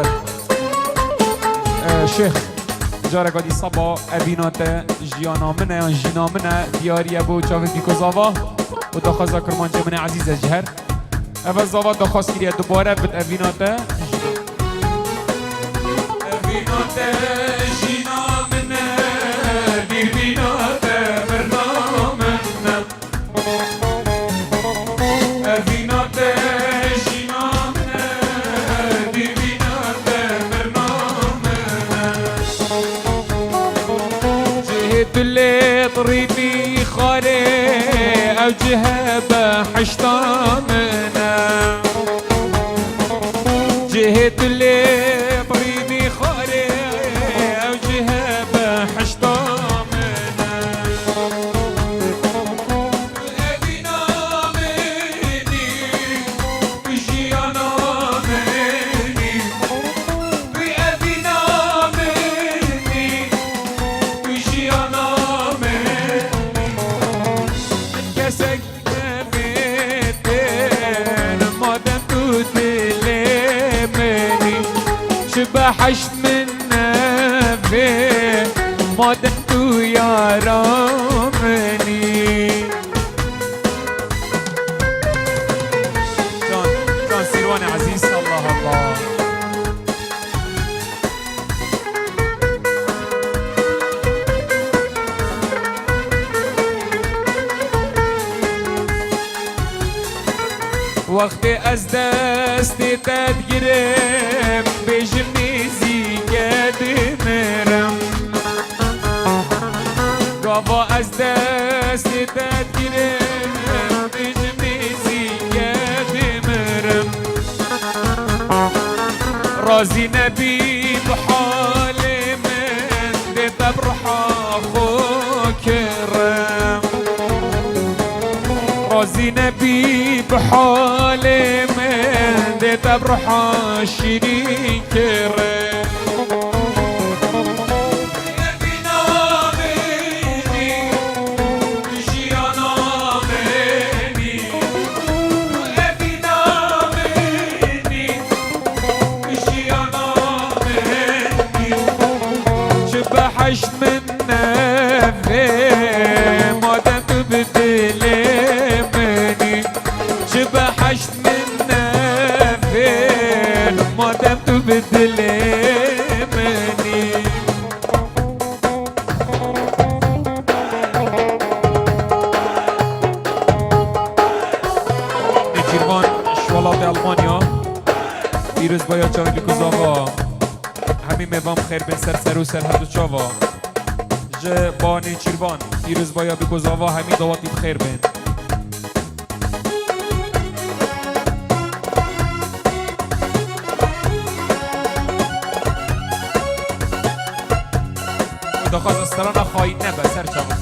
باشتر شيخ جارك ودي صبا أبينات جيانا منا جينا منا دياري أبو جاوي بيكوزاوا ودخوزا كرمانجي من عزيز الجهر أفا زاوا دخوز كريا دوباره بت أبينات أبينات جينا منا دير بينات مرنا منا أبينات جينا منا دير بينات مرنا منا جهد اللي طريقي خاري أو جهة حشتامنا جهة اللي بريدي خاري أو جهة حشتامنا أبينا مني بجيانا مني بأبينا مني بجيانا مني كسك بحشت منا في مدنتو يا رامني جان سيروان عزيز الله الله وقت از دست تدگیرم بجمی زیگد مرم گاوا از دست تدگیرم بجمی زیگد مرم رازی نبی بحال من ده تبرحا خو کرم رازی نبی بحال من ده تبرحا شیرین کرم بحشت منا في مادام تبدل مني بحشت منا في مادام تبدل مني نيجيرمان شوالات ألمانيا پیروز باید چاوی بکوزاوا همین میوام خیر بین سر و سر هر دو چاوا جه با نیچیروان پیروز باید بکوزاوا همین دواتی بخیر بین دخواست استران خواهی نبه سر چاوا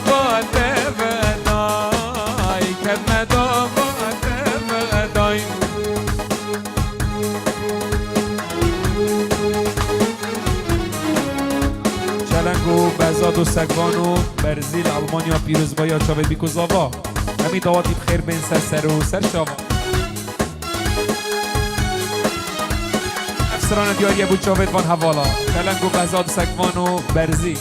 مدافات بداي كد مدافات بداي چلنگو بزاد و سگوانو برزیل آلمانیا پیروز بایا چاوید بیکو زاوا همی دواتی بخیر بین سر و سر شاوا افسران دیاری بود چاوید وان حوالا چلنگو بزاد و سگوانو برزیل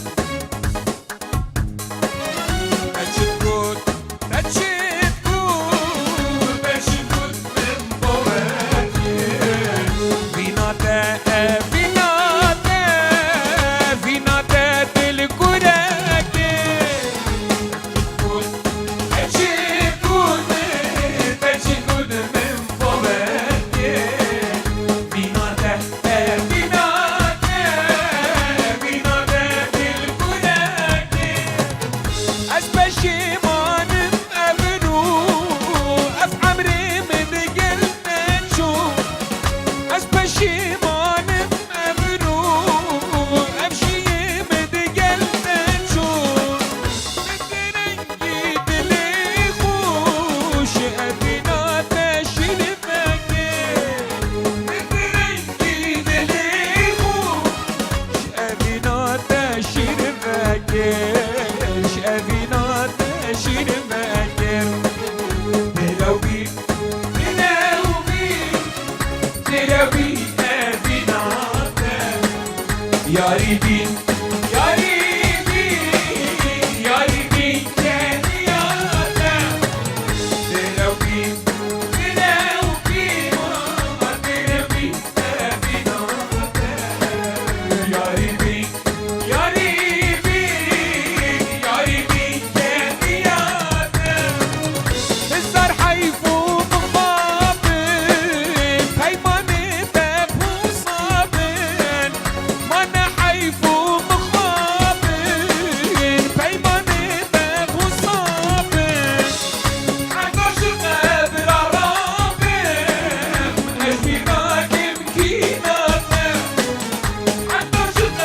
Yari bin, yari bin, yari bin kendiyata. Delav bin, delav bin binata. Yari bin, yari bin, yari bin kendiyata. Bizler hayfu mukhabin, peymane tepu sabin. Mana hayfu mukhabin, peymane tepu sabin. Hakoşuk ebrarabim, ezbinakim kinatem. Hakoşuk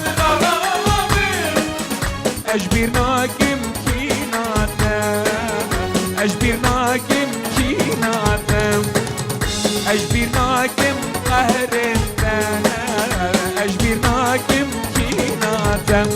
ebrarabim, ezbinakim kinatem. Ezbinakim kinatem. Ezbinakim qahrintem. Ezbinakim kinatem.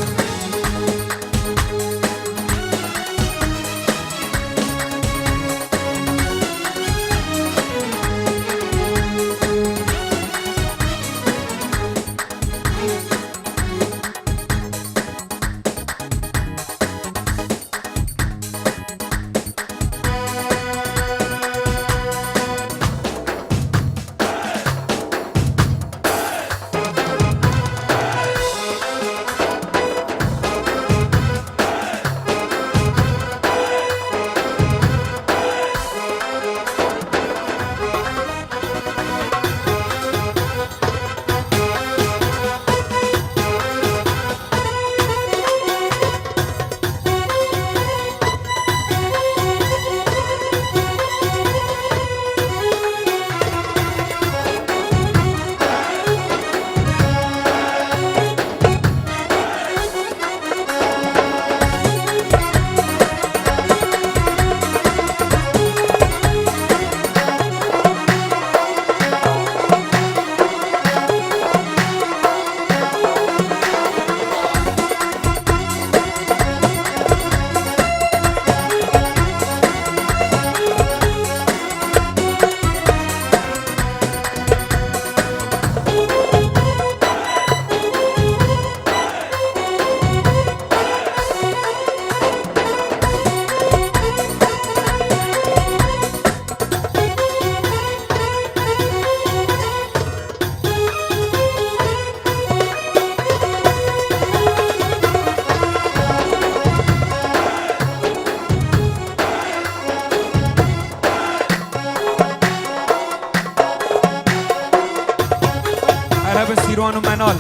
عرب سیروان و منال